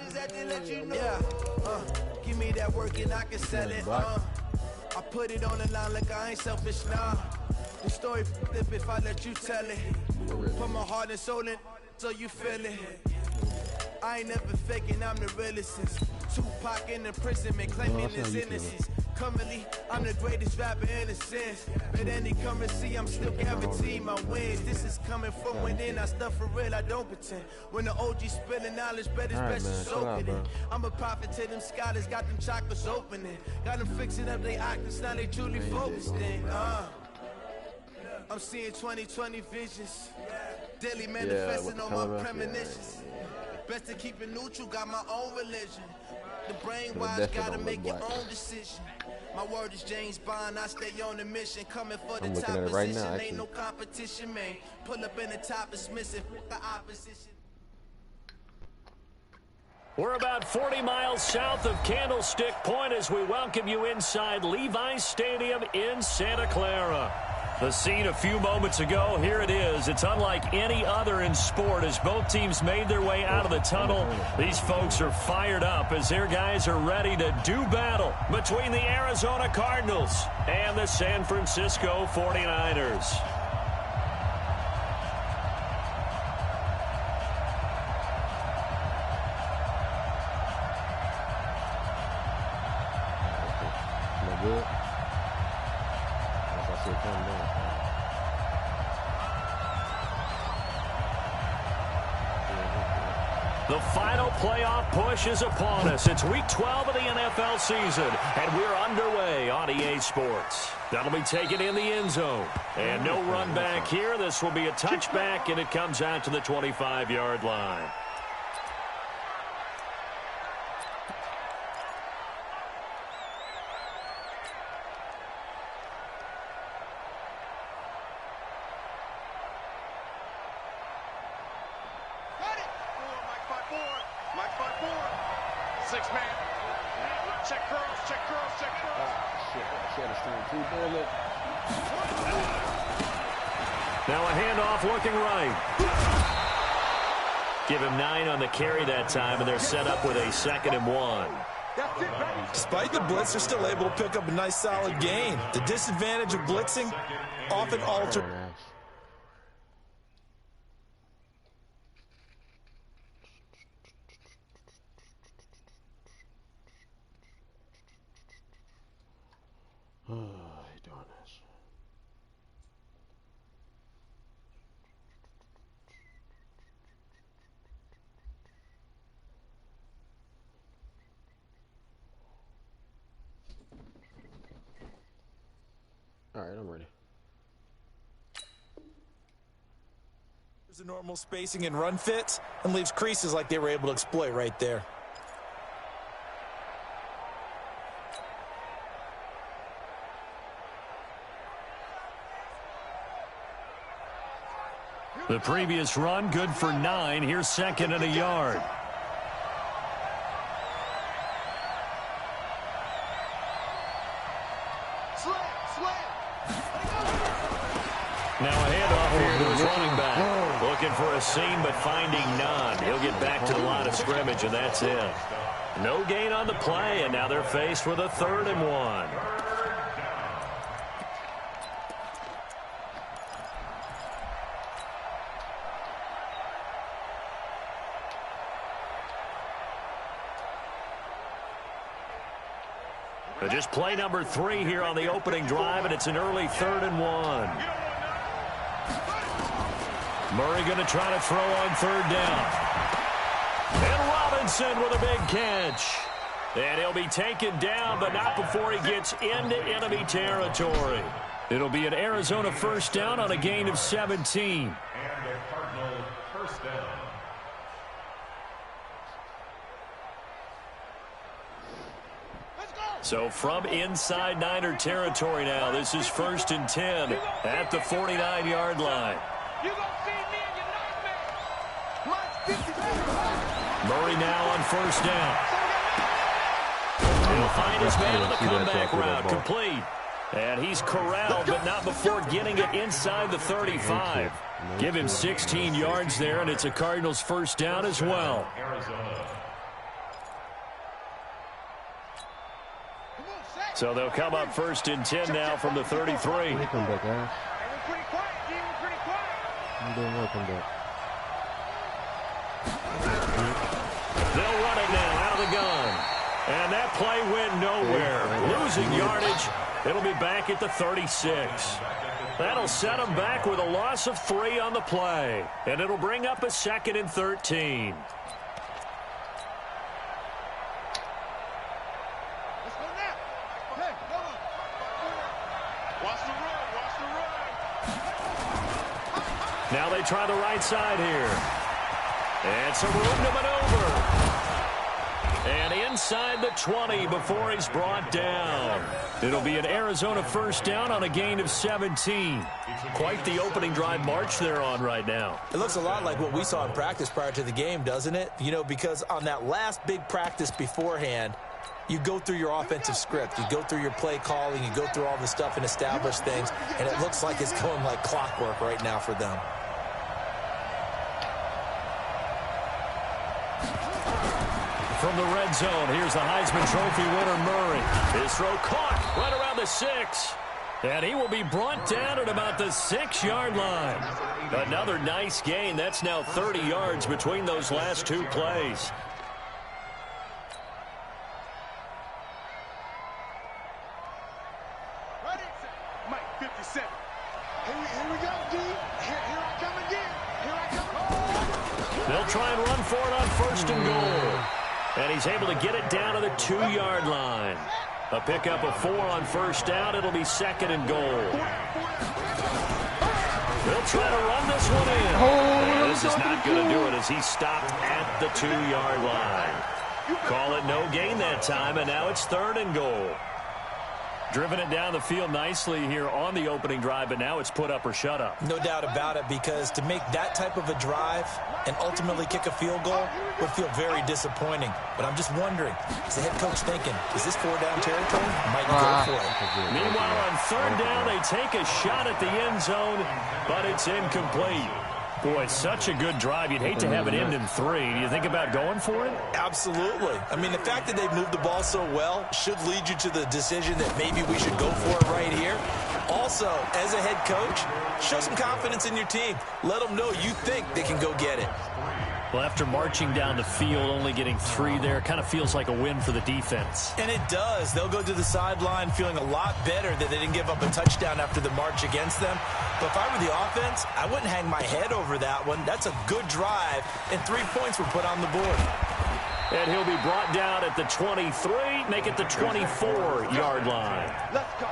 just had to let you know. Yeah, give me that work and I can sell it. I put it on the line like I ain't selfish, nah. The story flip if I let you tell it. Put my heart and soul in so you feel it. I ain't never faking, I'm the realest since Tupac in the prison, man, claiming his innocence. Currently, I'm the greatest rapper in a sense. But any currency, I'm still guaranteed my wins. This is coming from within, I stuff for real, I don't pretend. When the OG spilling knowledge, bet it's best to soak it in. I'm a prophet to them scholars, got them chakras opening. Got them fixing up they octaves, now they truly focused in. I'm seeing 2020 visions. Daily manifesting on my premonitions. Best to keep it neutral, got my own religion. The brainwash gotta make your own decision. My word is James Bond, I stay on the mission. Coming for the top position, right now, ain't no competition, man. Pull up in the top, it's missing the opposition. We're about 40 miles south of Candlestick Point as we welcome you inside Levi's Stadium in Santa Clara. The scene a few moments ago, here it is. It's unlike any other in sport as both teams made their way out of the tunnel. These folks are fired up as their guys are ready to do battle between the Arizona Cardinals and the San Francisco 49ers. The final playoff push is upon us. It's week 12 of the NFL season, and we're underway on EA Sports. That'll be taken in the end zone. And no run back here. This will be a touchback, and it comes out to the 25-yard line. Now a handoff looking right. Give him 9 on the carry that time, and they're set up with a 2nd and 1. Despite the blitz, they're still able to pick up a nice solid gain. The disadvantage of blitzing often alters. All right, I'm ready. There's a normal spacing and run fits and leaves creases like they were able to exploit right there. The previous run good for 9. Here's 2nd and a yard. Now a handoff here to his running back. Looking for a seam, but finding none. He'll get back to the line of scrimmage, and that's it. No gain on the play, and now they're faced with a 3rd and 1. Just play number 3 here on the opening drive, and it's an early 3rd and 1. Murray going to try to throw on 3rd down. And Robinson with a big catch. And he'll be taken down, but not before he gets into enemy territory. It'll be an Arizona 1st down on a gain of 17. And a Cardinal 1st down. So from inside Niner territory now, this is 1st and 10 at the 49-yard line. Murray now on 1st down. He'll find his man on the comeback route, complete. And he's corralled, but not before getting it inside the 35. Give him 16 yards there, and it's a Cardinals 1st down as well. So they'll come up 1st and 10 now from the 33. Come back, guys. I'm doing well, come back. They'll run it now out of the gun. And that play went nowhere. Losing yardage. It'll be back at the 36. That'll set them back with a loss of 3 on the play. And it'll bring up a 2nd and 13. Now they try the right side here. And some room to maneuver. And inside the 20 before he's brought down. It'll be an Arizona first down on a gain of 17. Quite the opening drive march they're on right now. It looks a lot like what we saw in practice prior to the game, doesn't it? You know, because on that last big practice beforehand, you go through your offensive script. You go through your play calling. You go through all the stuff and establish things. And it looks like it's going like clockwork right now for them. From the red zone, here's the Heisman Trophy winner, Murray. His throw caught right around the 6. And he will be brought down at about the 6-yard line. Another nice gain. That's now 30 yards between those last 2 plays. Mike, 57. Here we go, D. Here I come again. Here I come. They'll try and run for it on 1st and goal. And he's able to get it down to the 2-yard line. A pickup of 4 on 1st down. It'll be 2nd and goal. They'll try to run this one in. And this is not going to do it as he stopped at the 2-yard line. Call it no gain that time, and now it's 3rd and goal. Driven it down the field nicely here on the opening drive, but now it's put up or shut up. No doubt about it, because to make that type of a drive and ultimately kick a field goal would feel very disappointing. But I'm just wondering, is the head coach thinking, is this 4-down territory? Might you go for it? Meanwhile, on 3rd down, they take a shot at the end zone, but it's incomplete. Boy, it's such a good drive. You'd hate to have it end in 3. Do you think about going for it? Absolutely. I mean, the fact that they've moved the ball so well should lead you to the decision that maybe we should go for it right here. Also, as a head coach, show some confidence in your team. Let them know you think they can go get it. Well, after marching down the field, only getting 3 there, kind of feels like a win for the defense. And it does. They'll go to the sideline feeling a lot better that they didn't give up a touchdown after the march against them. But if I were the offense, I wouldn't hang my head over that one. That's a good drive, and 3 points were put on the board. And he'll be brought down at the 23, make it the 24-yard line. Let's go.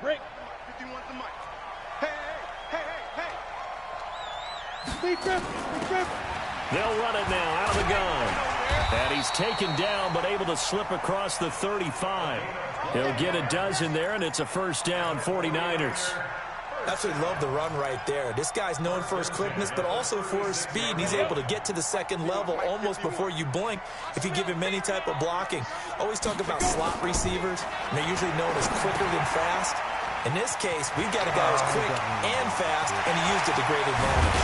Break. 51 the mic. Hey. Big grip. They'll run it now out of the gun. And he's taken down but able to slip across the 35. He'll get a dozen there, and it's a first down, 49ers. Absolutely love the run right there. This guy's known for his quickness, but also for his speed. And he's able to get to the 2nd level almost before you blink if you give him any type of blocking. Always talk about slot receivers, and they're usually known as quicker than fast. In this case, we've got a guy who's quick and fast, and he used it to great advantage.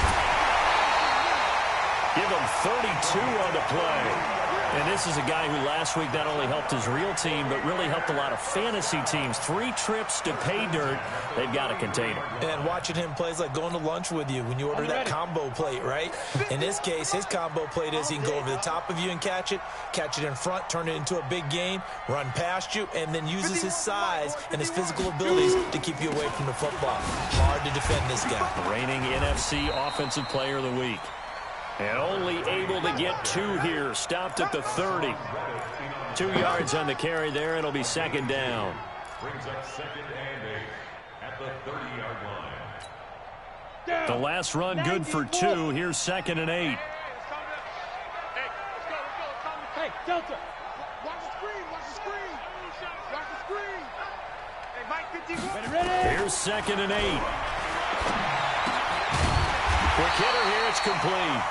Give him 32 on the play. And this is a guy who last week not only helped his real team, but really helped a lot of fantasy teams. 3 trips to pay dirt. They've got to contain him. And watching him play is like going to lunch with you when you order that combo plate, right? In this case, his combo plate is he can go over the top of you and catch it in front, turn it into a big gain, run past you, and then uses his size and his physical abilities to keep you away from the football. Hard to defend this guy. Reigning NFC Offensive Player of the Week. And only able to get 2 here. Stopped at the 30. 2 yards on the carry there. It'll be 2nd down. Brings up 2nd and 8 at the 30-yard line. The last run good for 2. Here's 2nd and 8. Hey, Delta. Watch the screen. Hey, Mike, 51. Ready. Here's 2nd and 8. Quick hitter here. It's complete.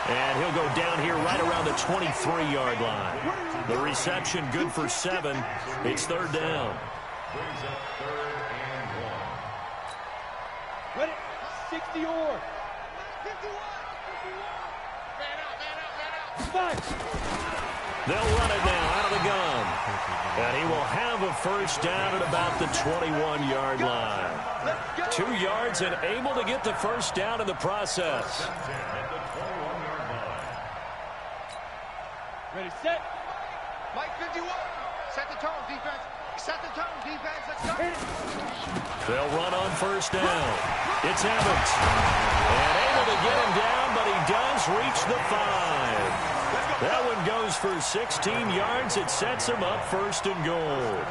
And he'll go down here right around the 23-yard line. The reception good for 7. It's third down. Brings up 3rd and 1. Ready? 60 or. 51. They'll run it now out of the gun. And he will have a first down at about the 21-yard line. 2 yards and able to get the first down in the process. Ready, set. Mike 51. Set the tone, defense. Set the tone, defense. Let's go. They'll run on first down. It's Evans. And able to get him down, but he does reach the 5. That one goes for 16 yards. It sets him up first and goal.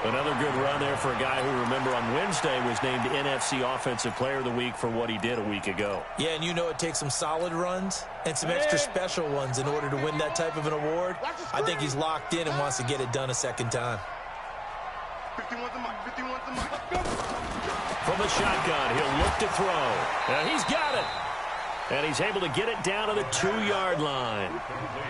Another good run there for a guy who, remember, on Wednesday was named NFC Offensive Player of the Week for what he did a week ago. Yeah, and you know it takes some solid runs and some extra special ones in order to win that type of an award. I think he's locked in and wants to get it done a second time. 51's the mic. 51's the mic. From the shotgun, he'll look to throw. And he's got it. And he's able to get it down to the 2-yard line.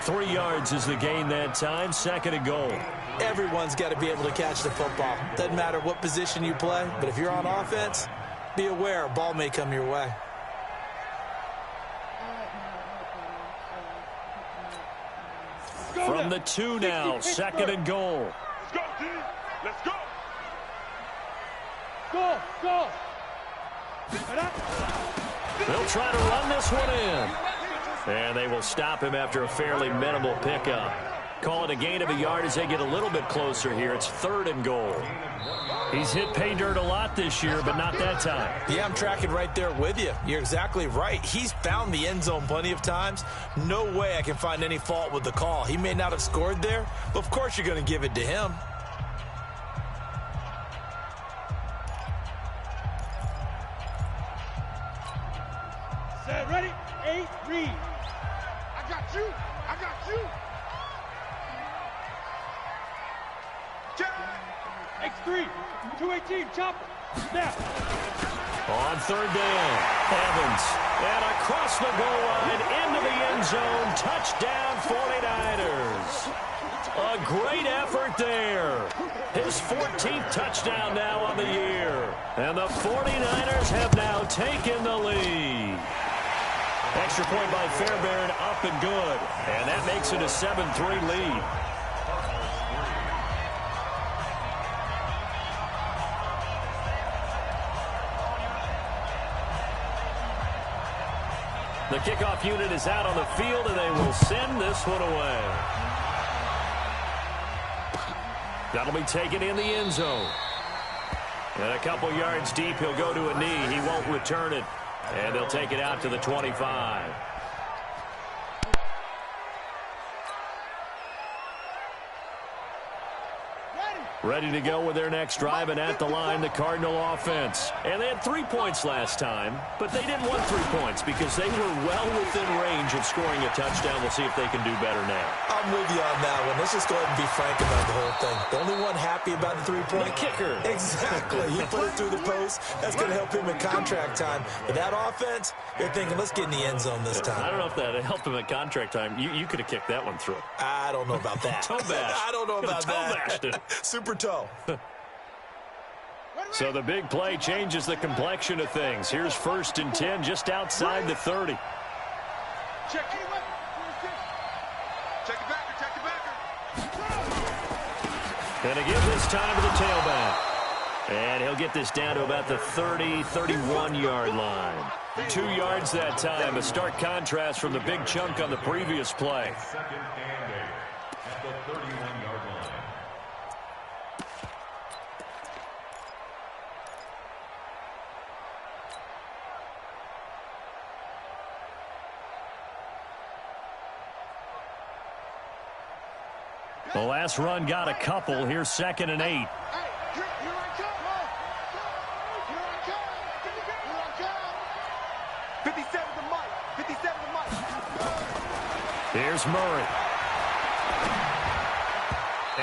3 yards is the gain that time, second and goal. Everyone's got to be able to catch the football. Doesn't matter what position you play, but if you're on offense, be aware a ball may come your way. From the 2 now, second and goal. Let's go, team. Let's go. Go, go. They'll try to run this one in. And they will stop him after a fairly minimal pickup. Call it a gain of a yard as they get a little bit closer here. It's third and goal. He's hit pay dirt a lot this year, but not that time. Yeah, I'm tracking right there with you. You're exactly right. He's found the end zone plenty of times. No way I can find any fault with the call. He may not have scored there, but of course you're going to give it to him. Set, ready? 8, read. I got you. I got you. X3, 218, chopper. Snap. On third down, Evans. And across the goal line, into the end zone. Touchdown, 49ers. A great effort there. His 14th touchdown now on the year. And the 49ers have now taken the lead. Extra point by Fairbairn, up and good. And that makes it a 7-3 lead. The kickoff unit is out on the field, and they will send this one away. That'll be taken in the end zone. And a couple yards deep, he'll go to a knee. He won't return it. And they'll take it out to the 25. Ready to go with their next drive, and at the line, the Cardinal offense. And they had 3 points last time, but they didn't want 3 points because they were well within range of scoring a touchdown. We'll see if they can do better now. I'm with you on that one. Let's just go ahead and be frank about the whole thing. The only one happy about the 3-point? The kicker. Exactly. He put it through the post. That's going to help him in contract time. But that offense, you're thinking, let's get in the end zone this time. I don't know if that helped him at contract time. You could have kicked that one through. I don't know about that. Toe bash. I don't know about Toe bashed it. Super toe. So the big play changes the complexion of things. Here's 1st and 10 just outside the 30. Check it. Check it back. Check it back. And to give this time to the tailback. And he'll get this down to about the 30, 31-yard line. 2 yards that time. A stark contrast from the big chunk on the previous play. 2nd and 8 at the 31-yard line. The last run got a couple. Here's 2nd and 8. Hey, here I come. Here I come. 57 the mic. 57 the mic. Here's Murray.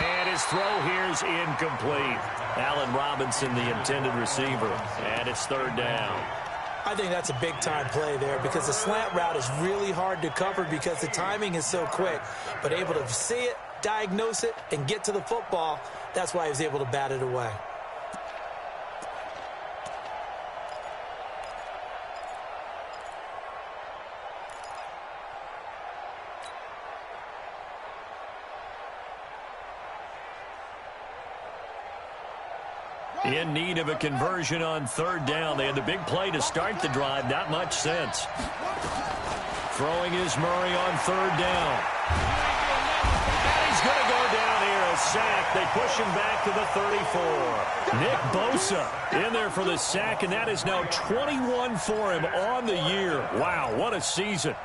And his throw here's incomplete. Allen Robinson, the intended receiver. And it's third down. I think that's a big-time play there because the slant route is really hard to cover because the timing is so quick. But able to see it, diagnose it, and get to the football, that's why he was able to bat it away. In need of a conversion on third down. They had the big play to start the drive. Not much sense. Throwing is Murray on third down. And he's going to go down here. A sack. They push him back to the 34. Nick Bosa in there for the sack, and that is now 21 for him on the year. Wow, what a season.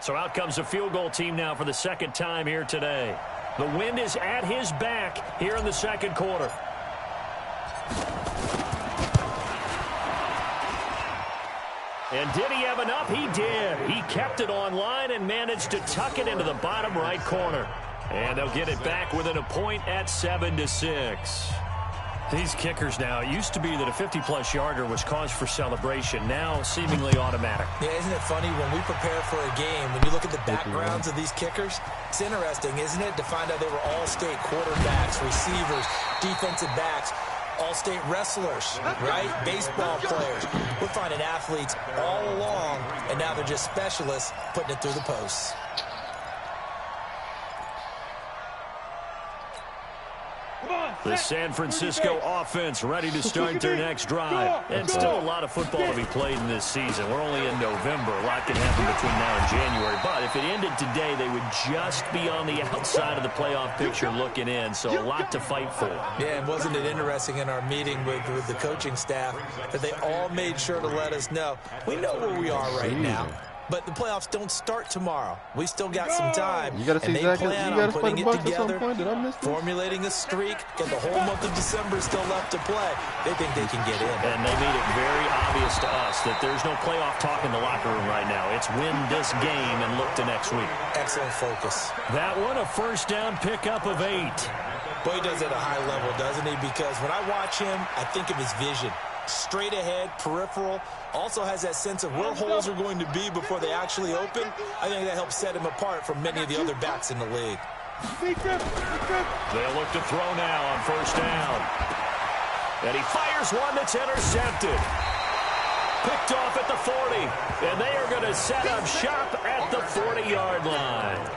So out comes a field goal team now for the second time here today. The wind is at his back here in the second quarter. And did he have enough? He did. He kept it on line and managed to tuck it into the bottom right corner. And they'll get it back within a point at 7-6. These kickers now, it used to be that a 50-plus yarder was cause for celebration. Now seemingly automatic. Yeah, isn't it funny when we prepare for a game, when you look at the backgrounds of these kickers, it's interesting, isn't it, to find out they were all-state quarterbacks, receivers, defensive backs, all-state wrestlers, right? Baseball players. We're finding athletes all along, and now they're just specialists putting it through the posts. The San Francisco offense ready to start their next drive. And still a lot of football to be played in this season. We're only in November. A lot can happen between now and January. But if it ended today, they would just be on the outside of the playoff picture looking in. So a lot to fight for. Yeah, and wasn't it interesting in our meeting with the coaching staff that they all made sure to let us know, we know where we are right now. But the playoffs don't start tomorrow. We still got some time. You got to see exactly. You got to play the Bucs at some point. Did I miss this? Formulating a streak, and the whole month of December is still left to play. They think they can get in. And they made it very obvious to us that there's no playoff talk in the locker room right now. It's win this game and look to next week. Excellent focus. That one, a first down pickup of 8. Boy, he does it at a high level, doesn't he? Because when I watch him, I think of his vision. Straight ahead, peripheral, also has that sense of where holes are going to be before they actually open. I think that helps set him apart from many of the other backs in the league. They'll look to throw now on first down. And he fires one that's intercepted. Picked off at the 40. And they are going to set up shop at the 40-yard line.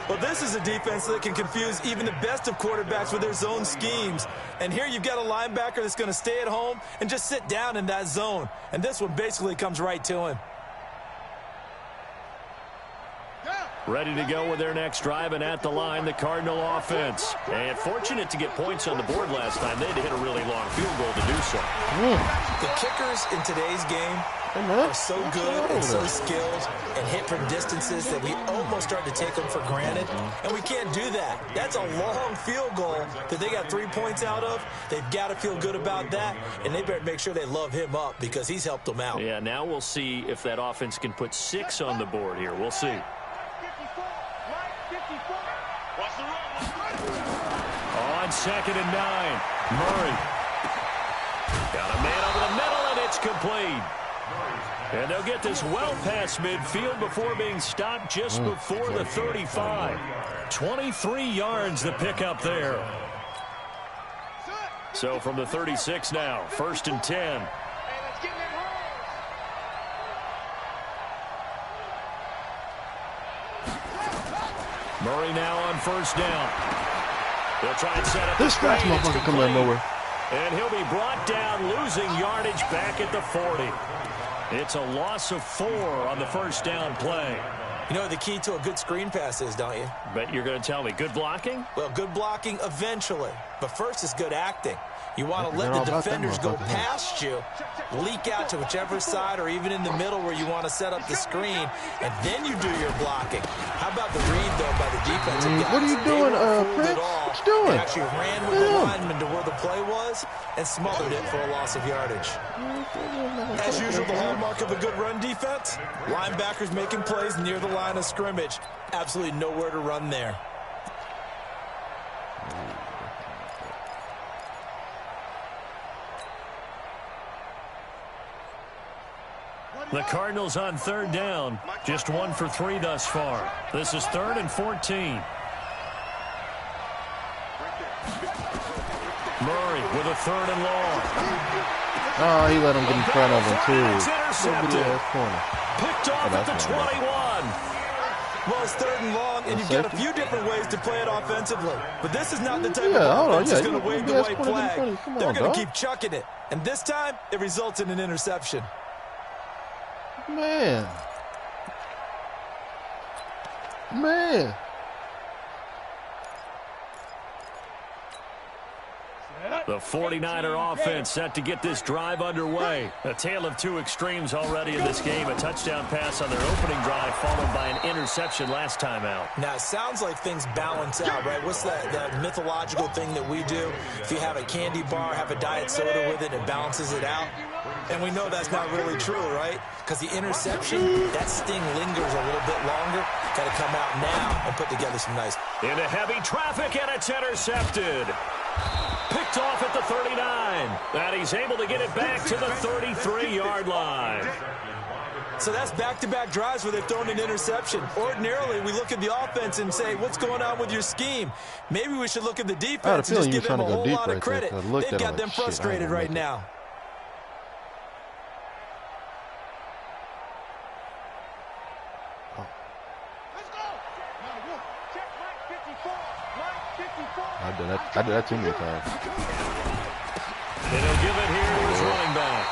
Well, this is a defense that can confuse even the best of quarterbacks with their zone schemes. And here you've got a linebacker that's going to stay at home and just sit down in that zone. And this one basically comes right to him. Ready to go with their next drive, and at the line, the Cardinal offense. And fortunate to get points on the board last time. They had to hit a really long field goal to do so. The kickers in today's game are so good and so skilled and hit from distances that we almost start to take them for granted. And we can't do that. That's a long field goal that they got 3 points out of. They've got to feel good about that, and they better make sure they love him up because he's helped them out. Yeah, now we'll see if that offense can put 6 on the board here. We'll see. On 2nd and 9, Murray. Got a man over the middle, and it's complete. And they'll get this well past midfield before being stopped just before the 35. 23 yards the pickup there. So from the 36 now, 1st and 10. Murray now on first down. They'll try and set up this fast motherfucker coming out of nowhere. And he'll be brought down, losing yardage back at the 40. It's a loss of 4 on the first down play. You know what the key to a good screen pass is, don't you? Bet you're going to tell me. Good blocking? Well, good blocking eventually. But first is good acting. You want to let the defenders go past you, leak out to whichever side or even in the middle where you want to set up the screen, and then you do your blocking. How about the read, though, by the defensive guys? What are you doing, Prince? What you doing? They actually ran with the lineman to where the play was and smothered it for a loss of yardage. As usual, the hallmark of a good run defense, linebackers making plays near the line of scrimmage. Absolutely nowhere to run there. The Cardinals on 3rd down. Just 1 for 3 thus far. This is 3rd and 14. Murray with a 3rd and long. Oh, he let him get in front of him, too. Picked off at the 21. Well, it's 3rd and long, and you've got a few different ways to play it offensively. But this is not the type of offense that's going to wave the white flag. They're going to keep chucking it. And this time, it results in an interception. Man. The 49er offense set to get this drive underway. A tale of two extremes already in this game. A touchdown pass on their opening drive followed by an interception last time out. Now, it sounds like things balance out, right? What's that mythological thing that we do? If you have a candy bar, have a diet soda with it, it balances it out. And we know that's not really true, right? Because the interception, that sting lingers a little bit longer. Got to come out now and put together some nice. Into heavy traffic, and it's intercepted. Picked off at the 39. And he's able to get it back to the 33-yard line. So that's back-to-back drives where they've thrown an interception. Ordinarily, we look at the offense and say, what's going on with your scheme? Maybe we should look at the defense and just give them a whole lot of credit. They've got them frustrated right now. I did that too many times. And he'll give it here to his running back.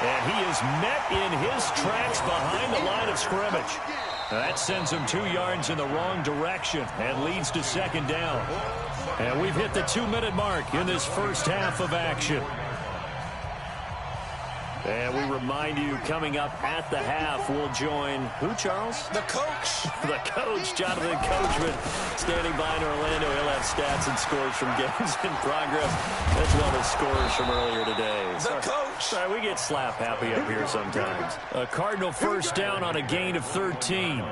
And he is met in his tracks behind the line of scrimmage. That sends him 2 yards in the wrong direction and leads to 2nd down. And we've hit the 2-minute mark in this first half of action. And we remind you, coming up at the half, we'll join who, Charles? The coach. The coach, Jonathan Coachman, standing by in Orlando. He'll have stats and scores from games in progress, as well as scores from earlier today. The coach. Sorry, we get slap happy up here sometimes. A Cardinal first down on a gain of 13.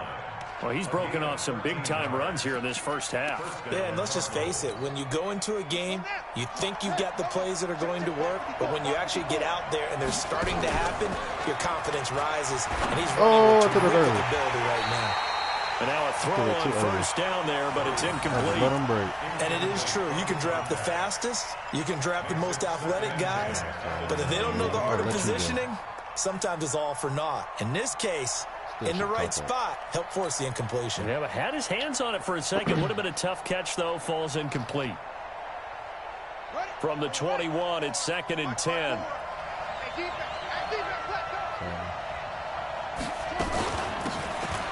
Well, he's broken off some big-time runs here in this first half. Yeah, and let's just face it. When you go into a game, you think you've got the plays that are going to work, but when you actually get out there and they're starting to happen, your confidence rises, and he's running with terrific ability right now. And now a throw on first down there, but it's incomplete. Let him break. And it is true. You can draft the fastest. You can draft the most athletic guys. But if they don't know the art of positioning, sometimes it's all for naught. In this case, in the right spot, help force the incompletion. Yeah, but had his hands on it for a second. Would have been a tough catch, though. Falls incomplete. From the 21, it's 2nd and 10.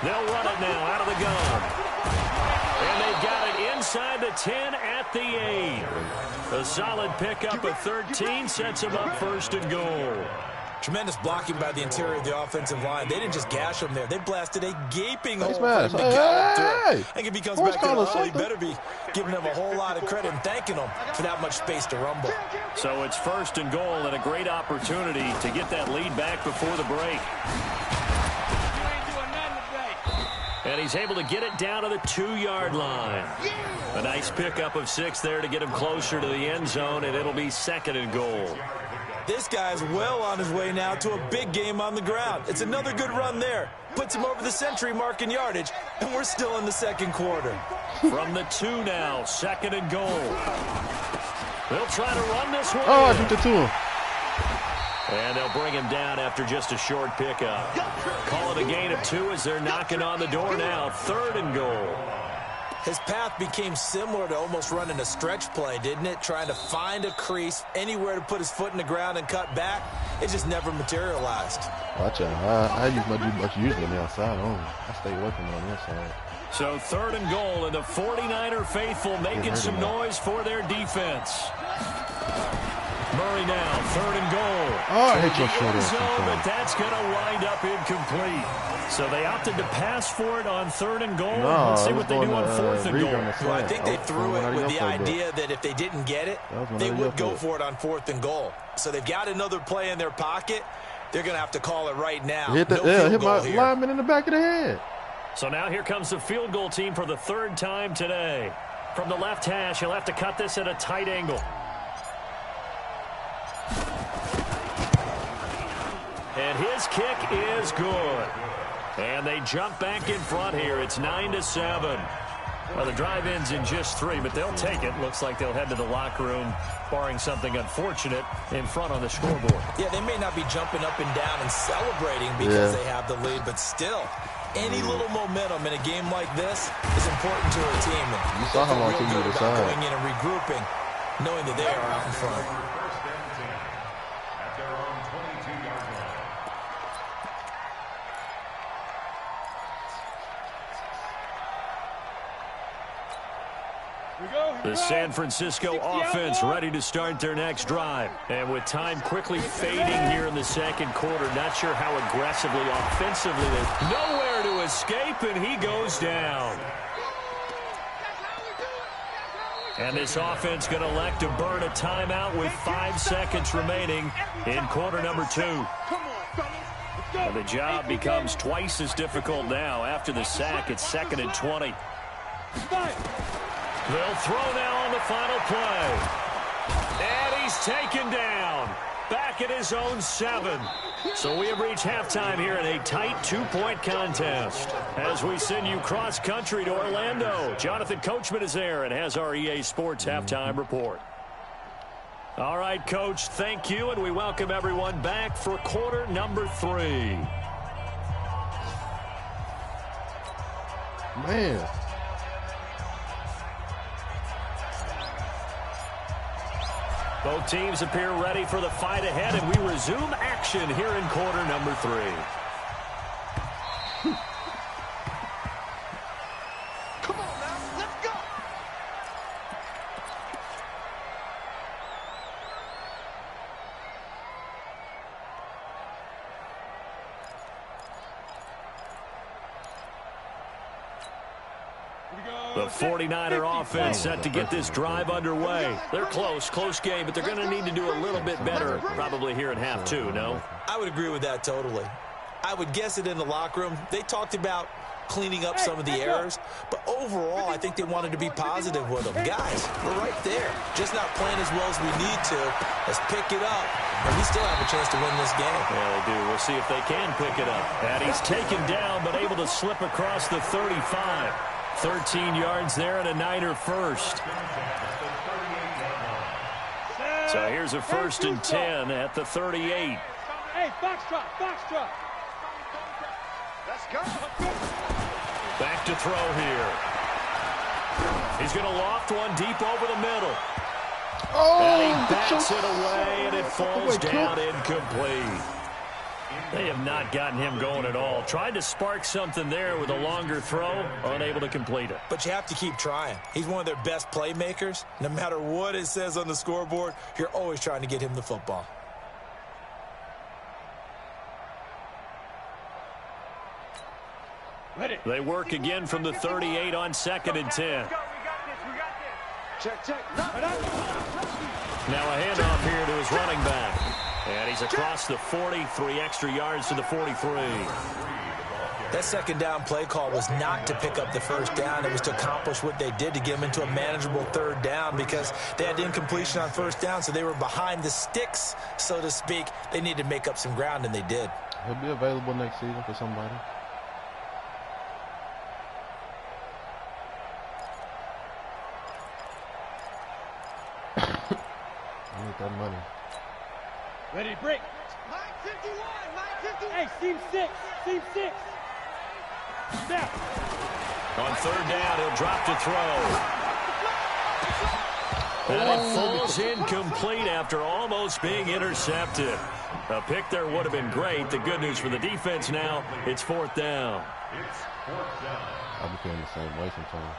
They'll run it now out of the gun. And they've got it inside the 10 at the 8. A solid pickup of 13 sets them up 1st and goal. Tremendous blocking by the interior of the offensive line. They didn't just gash him there. They blasted a gaping hole for him to get up to it. I think if he comes back to the hole, he better be giving them a whole lot of credit and thanking them for that much space to rumble. So it's 1st and goal and a great opportunity to get that lead back before the break. And he's able to get it down to the 2-yard line. A nice pickup of 6 there to get him closer to the end zone, and it'll be 2nd and goal. This guy's well on his way now to a big game on the ground. It's another good run there. Puts him over the century mark in yardage, and we're still in the 2nd quarter. From the 2 now, 2nd and goal. They'll try to run this one. Oh, I beat the 2. And they'll bring him down after just a short pickup. Call it a gain of 2 as they're knocking on the door now. 3rd and goal. His path became similar to almost running a stretch play, didn't it? Trying to find a crease, anywhere to put his foot in the ground and cut back. It just never materialized. Watch out. I use much usually on the outside only. I stay working on the inside. So 3rd and goal, and the 49er faithful making some noise for their defense. Murray now, 3rd and goal. Oh, I hate your short End zone, ass. but that's going to wind up incomplete. So they opted to pass for it on 3rd and goal. No, Let's see what they do on 4th and goal. Well, I think they threw it with the idea that if they didn't get it, they would go for it on 4th and goal. So they've got another play in their pocket. They're going to have to call it right now. Hit my lineman in the back of the head. So now here comes the field goal team for the 3rd time today. From the left hash, he'll have to cut this at a tight angle. And his kick is good. And they jump back in front here. It's 9-7. Well, the drive ends in just 3, but they'll take it. Looks like they'll head to the locker room, barring something unfortunate, in front on the scoreboard. Yeah, they may not be jumping up and down and celebrating because they have the lead, but still, any little momentum in a game like this is important to a team. You saw how long it took you to decide. Going in and regrouping, knowing that they are out in front. At their own 22-yard line. The San Francisco offense ready to start their next drive. And with time quickly fading here in the 2nd quarter, not sure how aggressively, offensively, there's nowhere to escape, and he goes down. And this offense going to elect to burn a timeout with 5 seconds remaining in quarter number 2. And the job becomes twice as difficult now. After the sack, it's 2nd and 20. They'll throw now on the final play. And he's taken down. Back at his own 7. So we have reached halftime here in a tight 2-point contest. As we send you cross-country to Orlando, Jonathan Coachman is there and has our EA Sports halftime report. All right, Coach, thank you, and we welcome everyone back for quarter number 3. Man. Both teams appear ready for the fight ahead, and we resume action here in quarter number 3. Come on now, let's go. The 49er offense set to get this drive underway. They're close game, but they're going to need to do a little bit better probably here in half 2, no? I would agree with that totally. I would guess it in the locker room. They talked about cleaning up some of the errors, but overall, I think they wanted to be positive with them. Guys, we're right there. Just not playing as well as we need to. Let's pick it up, and we still have a chance to win this game. Yeah, they do. We'll see if they can pick it up. And he's taken down, but able to slip across the 35. 13 yards there and a Niner first. So here's a 1st and 10 at the 38. Hey, box drop. Let's go. Back to throw here. He's going to loft one deep over the middle. And he bats it away, and it falls down incomplete. They have not gotten him going at all. Tried to spark something there with a longer throw, unable to complete it. But you have to keep trying. He's one of their best playmakers. No matter what it says on the scoreboard, you're always trying to get him the football. They work again from the 38 on 2nd and 10. Check. Now a handoff here to his running back. And he's across the 40, 3 extra yards to the 43. That 2nd down play call was not to pick up the 1st down. It was to accomplish what they did to get them into a manageable 3rd down because they had incompletion on 1st down, so they were behind the sticks, so to speak. They needed to make up some ground, and they did. He'll be available next season for somebody. I need that money. Ready to break. Line 51. Hey, seam 6. Snap. On 3rd down, he'll drop to throw. And it falls incomplete after almost being intercepted. A pick there would have been great. The good news for the defense now, it's 4th down. It's 4th down. I'll be feeling the same way sometimes.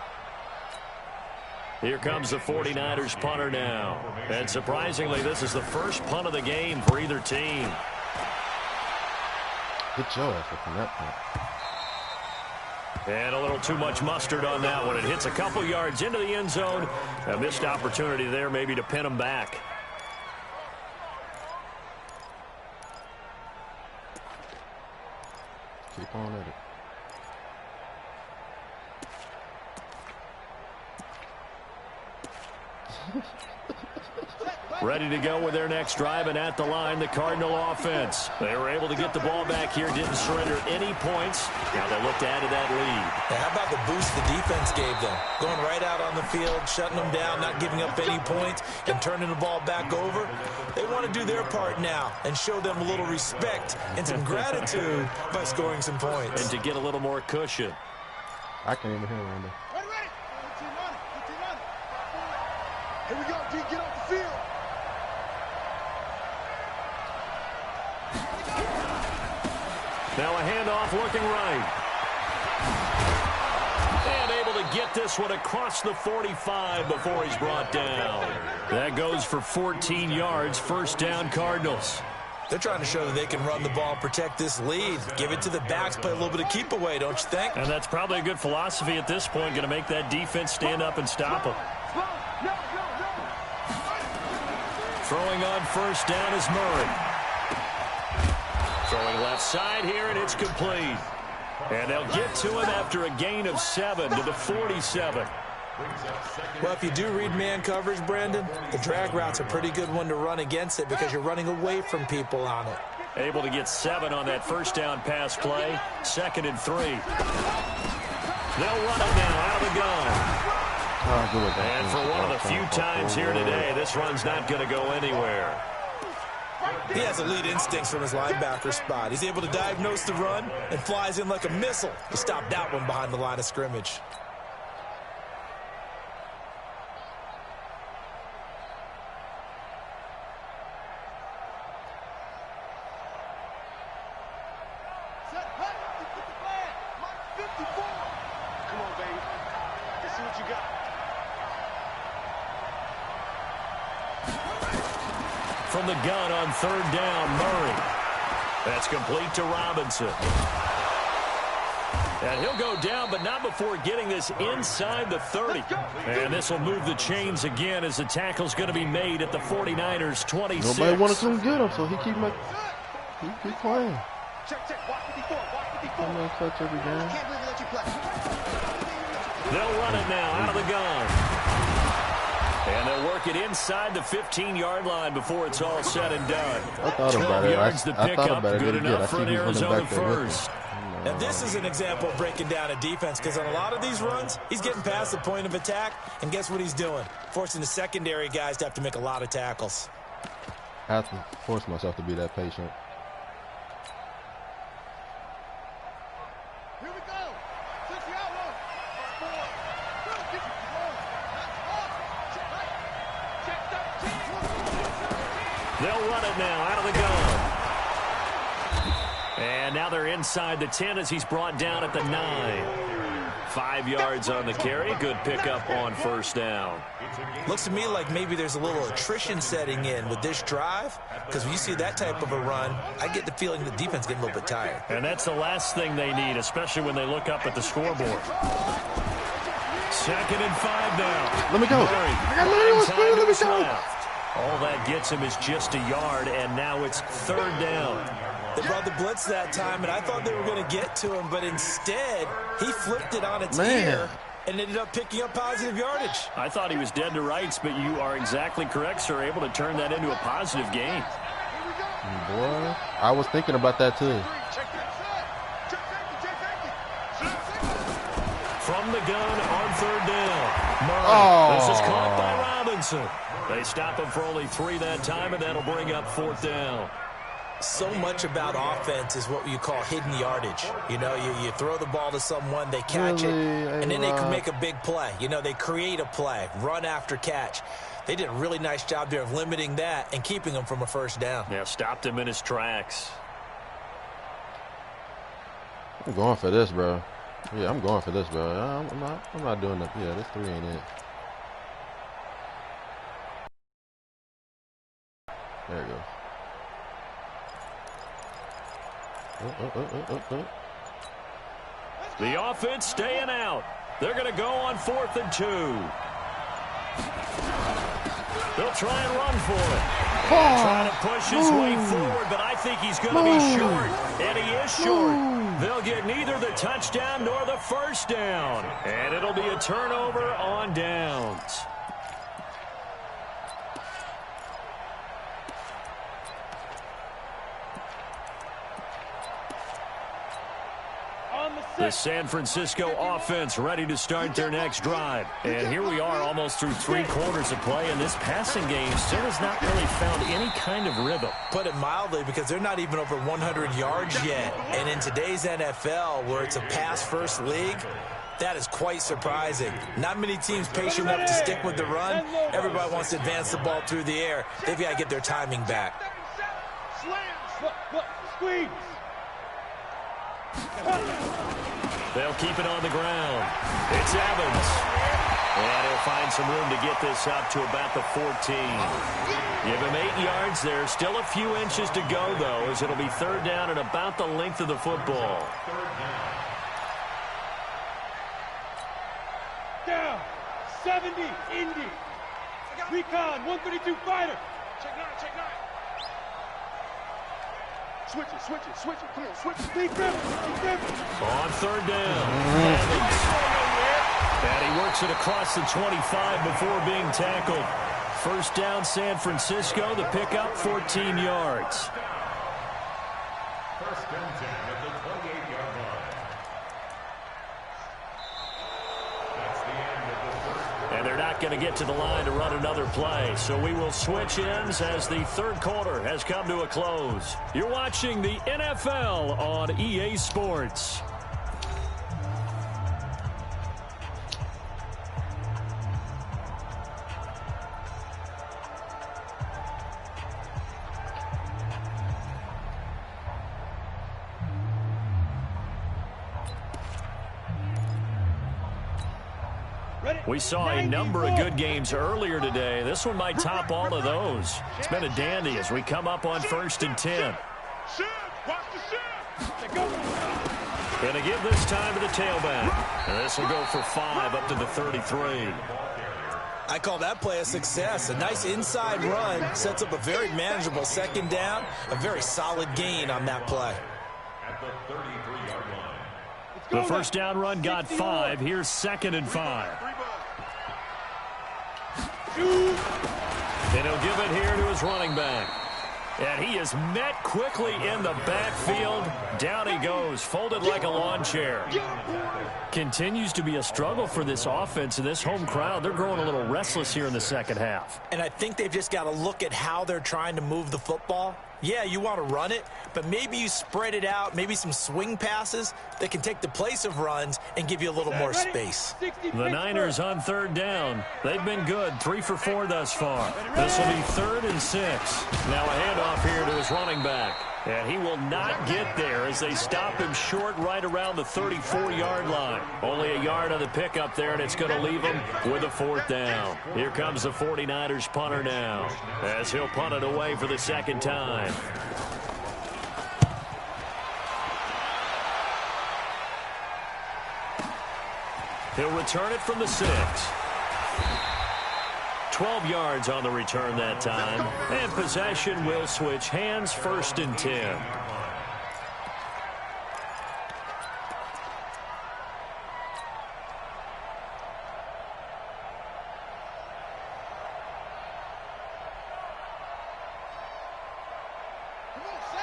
Here comes the 49ers punter now. And surprisingly, this is the first punt of the game for either team. Good job from that punt. And a little too much mustard on that one. It hits a couple yards into the end zone. A missed opportunity there maybe to pin them back. Keep on at it. Ready to go with their next drive, and at the line, the Cardinal offense. They were able to get the ball back here, didn't surrender any points. Now they look to add to that lead. Now, how about the boost the defense gave them? Going right out on the field, shutting them down, not giving up any points, and turning the ball back over. They want to do their part now and show them a little respect and some gratitude by scoring some points. And to get a little more cushion. I can't even hear Randy. Ready. Here we go, D. Get off the field. Now a handoff looking right. And able to get this one across the 45 before he's brought down. That goes for 14 yards. First down, Cardinals. They're trying to show that they can run the ball, protect this lead. Give it to the backs, play a little bit of keep away, don't you think? And that's probably a good philosophy at this point. Going to make that defense stand up and stop them. Throwing on first down is Murray. Throwing left side here, and it's complete. And they'll get to him after a gain of 7 to the 47. Well, if you do read man coverage, Brandon, the drag route's a pretty good one to run against it because you're running away from people on it. Able to get 7 on that first down pass play. 2nd and 3. They'll run it now out of the gun. And for one of the few times here today, this run's not going to go anywhere. He has elite instincts from his linebacker spot. He's able to diagnose the run and flies in like a missile to stop that one behind the line of scrimmage. Come on, baby. Let's see what you got. From the gun on 3rd down, Murray. That's complete to Robinson. And he'll go down, but not before getting this inside the 30. And this will move the chains again as the tackle's going to be made at the 49ers' 26. Nobody wanted to get him, so he keep playing. Check. Watch 54. I'm gonna touch every game. Can't believe we let you play. They'll run it now out of the gun. And they'll work it inside the 15-yard line before it's all said and done. I thought about 12 it. yards to pick up. Good enough for an Arizona first. Now, this is an example of breaking down a defense because on a lot of these runs, he's getting past the point of attack, and guess what he's doing? Forcing the secondary guys to have to make a lot of tackles. I have to force myself to be that patient. Here we go. 60 out low. 4. They'll run it now out of the gun. And now they're inside the 10 as he's brought down at the 9. 5 yards on the carry. Good pickup on first down. Looks to me like maybe there's a little attrition setting in with this drive because when you see that type of a run, I get the feeling the defense getting a little bit tired. And that's the last thing they need, especially when they look up at the scoreboard. 2nd and 5 now. Let me go. Murray, I got Let me go. left. All that gets him is just a yard, and now it's 3rd down. They brought the blitz that time, and I thought they were going to get to him, but instead, he flipped it on its ear and ended up picking up positive yardage. I thought he was dead to rights, but you are exactly correct, sir. Able to turn that into a positive gain. Boy, I was thinking about that too. From the gun on 3rd down. Murray. This is caught by Robinson. They stop him for only 3 that time, and that'll bring up 4th down. So much about offense is what you call hidden yardage. You know, you throw the ball to someone, they catch it, and then they can make a big play. You know, they create a play, run after catch. They did a really nice job there of limiting that and keeping him from a first down. Yeah, stopped him in his tracks. I'm going for this, bro. Yeah, I'm going for this, bro. I'm not doing that. Yeah, this 3 ain't it. There it goes. The offense staying out. They're going to go on 4th and 2. They'll try and run for it. Trying to push his way forward, but I think he's going to be short. And he is short. They'll get neither the touchdown nor the first down. And it'll be a turnover on downs. The San Francisco offense ready to start their next drive. And here we are almost through 3 quarters of play, and this passing game still has not really found any kind of rhythm. Put it mildly, because they're not even over 100 yards yet. And in today's NFL, where it's a pass-first league, that is quite surprising. Not many teams patient enough to stick with the run. Everybody wants to advance the ball through the air. They've got to get their timing back. Squeeze. They'll keep it on the ground. It's Evans. And he'll find some room to get this up to about the 14. Give him 8 yards there. Still a few inches to go, though, as it'll be 3rd down and about the length of the football. Down. 70. Indy. Recon. 132 fighter. Check 9. Switch it. Come on, switch it. Keep dribbling. On 3rd down, Evans. And he works it across the 25 before being tackled. First down, San Francisco. The pickup, 14 yards. First and 10 at the 28-yard line. That's the end of the first quarter. And they're not going to get to the line to run another play. So we will switch ends as the 3rd quarter has come to a close. You're watching the NFL on EA Sports. We saw a number of good games earlier today. This one might top all of those. It's been a dandy as we come up on 1st and 10. Going to give this time to the tailback. And this will go for 5 up to the 33. I call that play a success. A nice inside run sets up a very manageable 2nd down. A very solid gain on that play. At the 33-yard line. The first down run got 5. Here's 2nd and 5. And he'll give it here to his running back. And he is met quickly in the backfield. Down he goes, folded like a lawn chair. Continues to be a struggle for this offense and this home crowd. They're growing a little restless here in the second half. And I think they've just got to look at how they're trying to move the football. Yeah, you want to run it, but maybe you spread it out, maybe some swing passes that can take the place of runs and give you a little more space. The Niners on 3rd down. They've been good, 3 for 4 thus far. This will be 3rd and 6. Now a handoff here to his running back. And he will not get there as they stop him short right around the 34-yard line. Only a yard on the pickup there, and it's going to leave him with a 4th down. Here comes the 49ers punter now as he'll punt it away for the 2nd time. He'll return it from the 6. 12 yards on the return that time. And possession will switch hands, 1st and 10.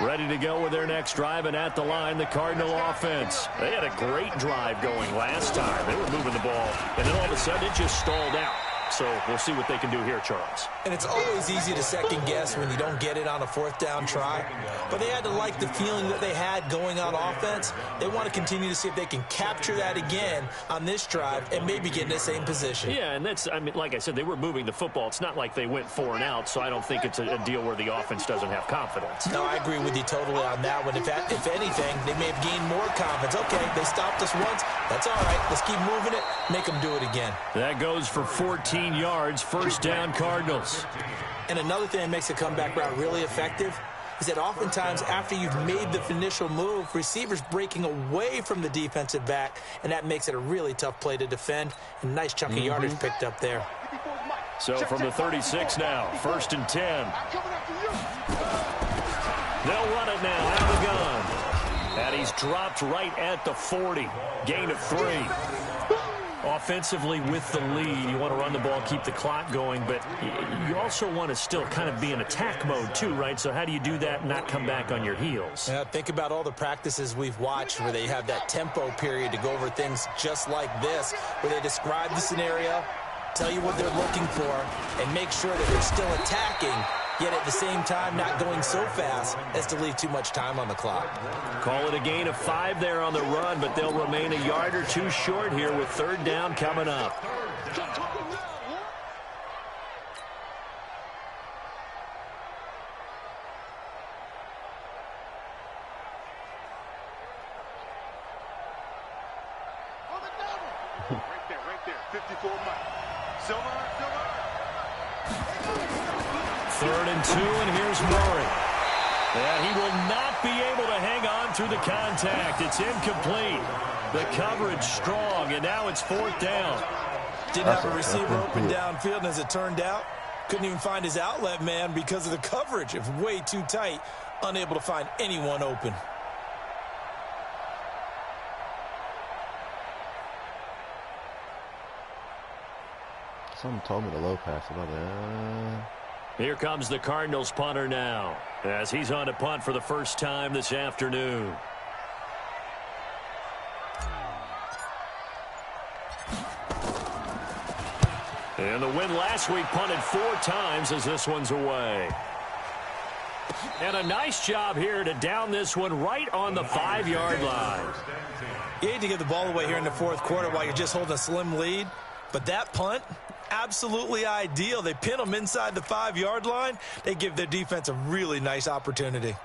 Ready to go with their next drive, and at the line, the Cardinal offense. They had a great drive going last time. They were moving the ball, and then all of a sudden it just stalled out. So we'll see what they can do here, Charles. And it's always easy to second guess when you don't get it on a 4th down try. But they had to like the feeling that they had going on offense. They want to continue to see if they can capture that again on this drive and maybe get in the same position. Yeah, and that's, I mean, like I said, they were moving the football. It's not like they went 4 and out, so I don't think it's a deal where the offense doesn't have confidence. No, I agree with you totally on that one. If anything, they may have gained more confidence. Okay, they stopped us once. That's all right. Let's keep moving it. Make them do it again. That goes for 14 17 yards, first down Cardinals. And another thing that makes a comeback route really effective is that oftentimes after you've made the initial move, receivers breaking away from the defensive back, and that makes it a really tough play to defend. And nice chunk of yardage picked up there. So from the 36 now, first and 10. They'll run it now out of the gun. And he's dropped right at the 40. Gain of 3. Offensively with the lead, you want to run the ball, keep the clock going, but you also want to still kind of be in attack mode too, right? So how do you do that and not come back on your heels? Yeah, think about all the practices we've watched where they have that tempo period to go over things just like this, where they describe the scenario, tell you what they're looking for, and make sure that they're still attacking, yet at the same time not going so fast as to leave too much time on the clock. Call it a gain of 5 there on the run, but they'll remain a yard or two short here with third down coming up. Right there. 54 Mike. Silver. Third and 2, and here's Murray. And he will not be able to hang on through the contact. It's incomplete. The coverage strong, and now it's fourth down. Didn't have a receiver open downfield, and as it turned out, couldn't even find his outlet man because of the coverage. It was way too tight, unable to find anyone open. Someone told me to low pass about that. Here comes the Cardinals punter now, as he's on to punt for the first time this afternoon. And the win last week punted 4 times as this one's away. And a nice job here to down this one right on the 5-yard line. You hate to give the ball away here in the fourth quarter while you're just holding a slim lead, but that punt, absolutely ideal. They pin them inside the 5-yard line. They give their defense a really nice opportunity.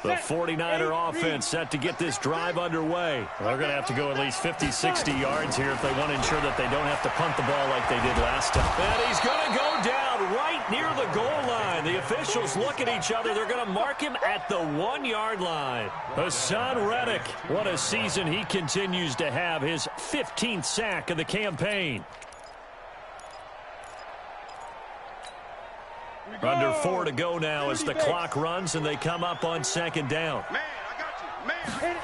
The 49er offense set to get this drive underway. They're going to have to go at least 50, 60 yards here if they want to ensure that they don't have to punt the ball like they did last time. And he's going to go down right near the goal line. The officials look at each other. They're going to mark him at the 1-yard line. Hassan Reddick, what a season he continues to have. His 15th sack of the campaign. Under 4 to go now as the clock runs and they come up on second down. Man, I got you. Man.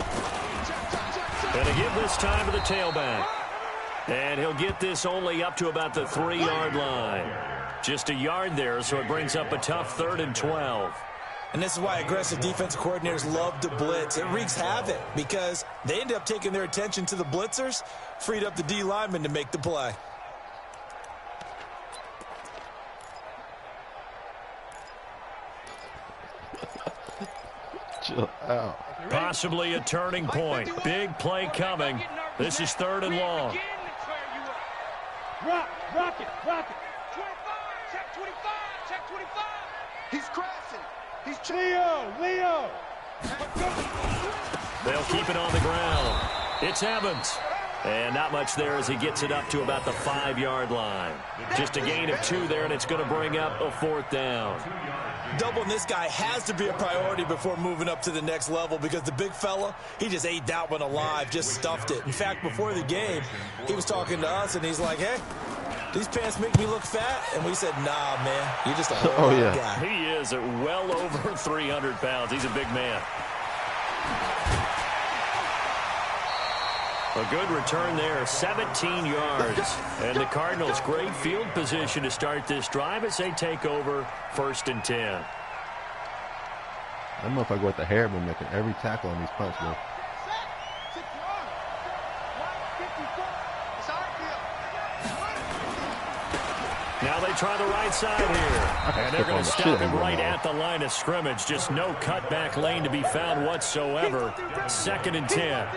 And to give this time to the tailback. And he'll get this only up to about the 3-yard line. Just a yard there, so it brings up a tough 3rd and 12. And this is why aggressive defensive coordinators love to blitz. It wreaks havoc because they end up taking their attention to the blitzers, freed up the D lineman to make the play. Chill out. Possibly a turning point. Big play coming. This is 3rd and long. Rock it. 25, check 25. He's crashing. He's Leo. They'll keep it on the ground. It's Evans. And not much there as he gets it up to about the 5-yard line. Just a gain of 2 there, and it's going to bring up a 4th down. Doubling this guy has to be a priority before moving up to the next level because the big fella, he just ate that one alive, just stuffed it. In fact, before the game, he was talking to us, and he's like, hey, these pants make me look fat? And we said, nah, man, you're just a whole guy. He is at well over 300 pounds. He's a big man. A good return there, 17 yards. And the Cardinals, great field position to start this drive as they take over 1st and 10. I don't know if I go with the hair, but making every tackle on these punts, bro. Now they try the right side here. And they're going to stop him right at the line of scrimmage. Just no cutback lane to be found whatsoever. 2nd and 10.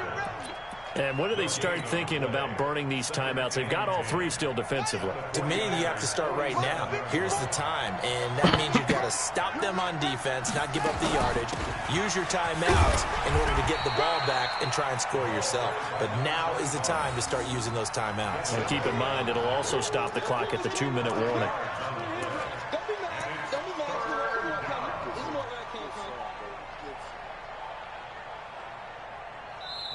And when do they start thinking about burning these timeouts? They've got all three still defensively. To me, you have to start right now. Here's the time, and that means you've got to stop them on defense, not give up the yardage, use your timeouts in order to get the ball back and try and score yourself. But now is the time to start using those timeouts. And keep in mind, it'll also stop the clock at the 2-minute warning.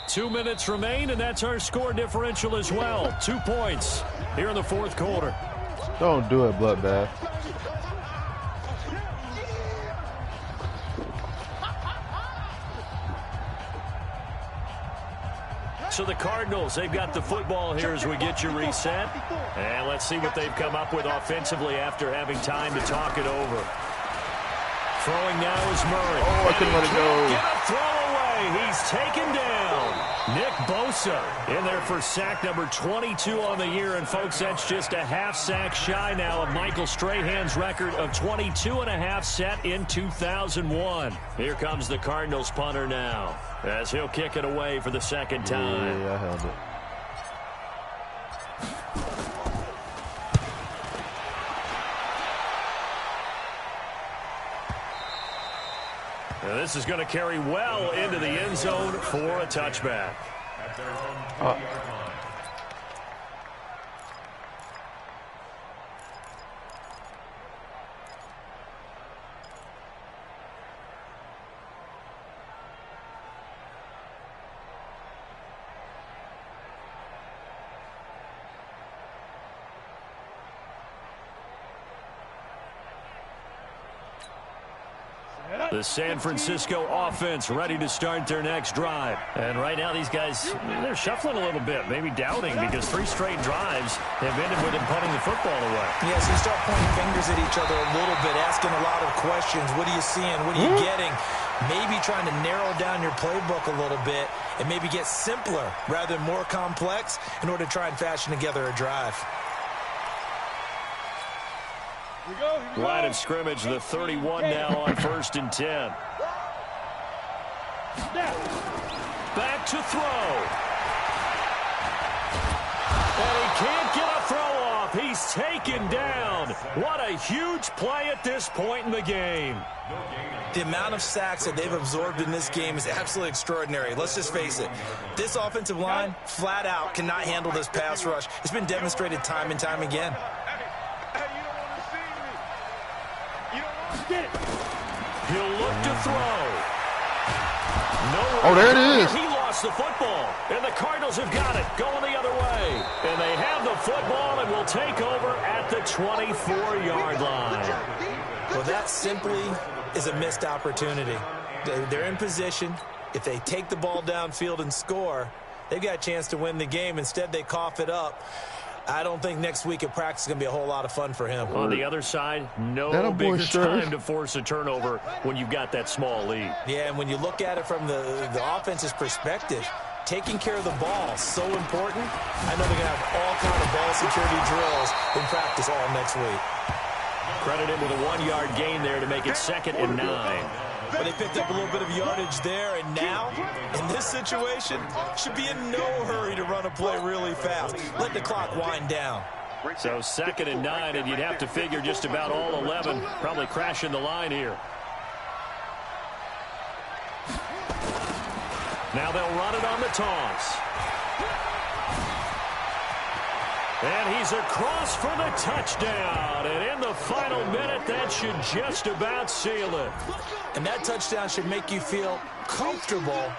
2 minutes remain, and that's our score differential as well. 2 points here in the fourth quarter. Don't do it, bloodbath. So the Cardinals, they've got the football here as we get you reset. And let's see what they've come up with offensively after having time to talk it over. Throwing now is Murray. Oh, I couldn't let it go. Get a throw away. He's taken down. Nick Bosa in there for sack number 22 on the year. And, folks, that's just a half sack shy now of Michael Strahan's record of 22.5 set in 2001. Here comes the Cardinals punter now as he'll kick it away for the second time. Yeah, I held it. Now this is going to carry well into the end zone for a touchback. The San Francisco offense ready to start their next drive. And right now these guys, they're shuffling a little bit, maybe doubting, because 3 straight drives have ended with them punting the football away. Yeah, so you start pointing fingers at each other a little bit, asking a lot of questions. What are you seeing? What are you getting? Maybe trying to narrow down your playbook a little bit and maybe get simpler rather than more complex in order to try and fashion together a drive. Line of scrimmage, the 31 now on 1st and 10. Back to throw. And he can't get a throw off. He's taken down. What a huge play at this point in the game. The amount of sacks that they've absorbed in this game is absolutely extraordinary. Let's just face it. This offensive line, flat out, cannot handle this pass rush. It's been demonstrated time and time again. He'll look to throw. Oh, there it is. He lost the football, and the Cardinals have got it, going the other way. And they have the football and will take over at the 24-yard line. Well, that simply is a missed opportunity. They're in position. If they take the ball downfield and score, they've got a chance to win the game. Instead, they cough it up. I don't think next week at practice is going to be a whole lot of fun for him. On the other side, no bigger time to force a turnover when you've got that small lead. Yeah, and when you look at it from the offense's perspective, taking care of the ball is so important. I know they're going to have all kind of ball security drills in practice all next week. Credit him with a 1-yard gain there to make it 2nd and 9. But they picked up a little bit of yardage there, and now, in this situation, should be in no hurry to run a play really fast. Let the clock wind down. So 2nd and 9, and you'd have to figure just about all 11 probably crashing the line here. Now they'll run it on the toss. And he's across for the touchdown. And in the final minute, that should just about seal it. And that touchdown should make you feel comfortable.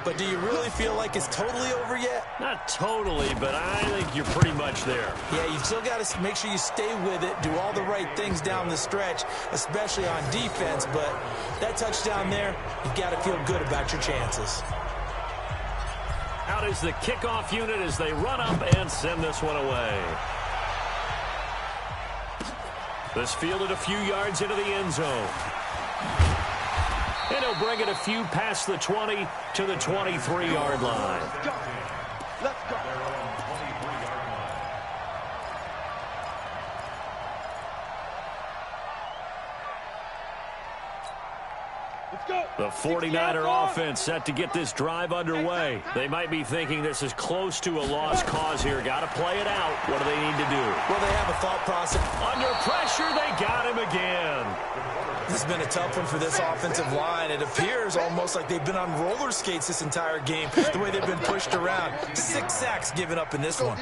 But do you really feel like it's totally over yet? Not totally, but I think you're pretty much there. Yeah, you've still got to make sure you stay with it, do all the right things down the stretch, especially on defense. But that touchdown there, you've got to feel good about your chances. Out is the kickoff unit as they run up and send this one away. This fielded a few yards into the end zone. And he'll bring it a few past the 20 to the 23-yard line. Let's go. The 49er offense set to get this drive underway. They might be thinking this is close to a lost cause here. Got to play it out. What do they need to do? Well, they have a thought process. Under pressure, they got him again. This has been a tough one for this offensive line. It appears almost like they've been on roller skates this entire game, the way they've been pushed around. 6 sacks given up in this one.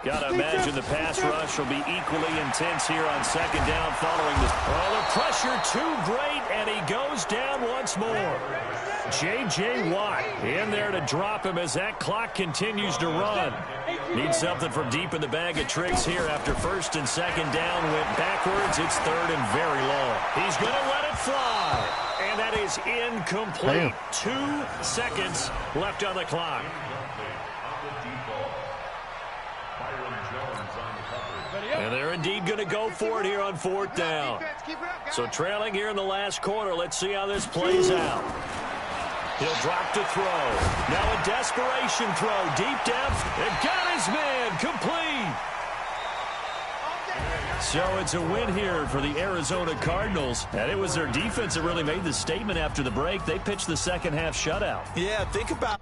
Got to imagine the pass rush will be equally intense here on second down following this. Oh, the pressure too great, and he goes down once more. J.J. Watt in there to drop him as that clock continues to run. Needs something from deep in the bag of tricks here after first and second down went backwards. It's third and very long. He's going to let it fly, and that is incomplete. 2 seconds left on the clock. And they're indeed going to go for it here on 4th down. So trailing here in the last quarter. Let's see how this plays out. He'll drop to throw. Now a desperation throw. Deep depth. And got his man. Complete. So it's a win here for the Arizona Cardinals. And it was their defense that really made the statement after the break. They pitched the second half shutout. Yeah, think about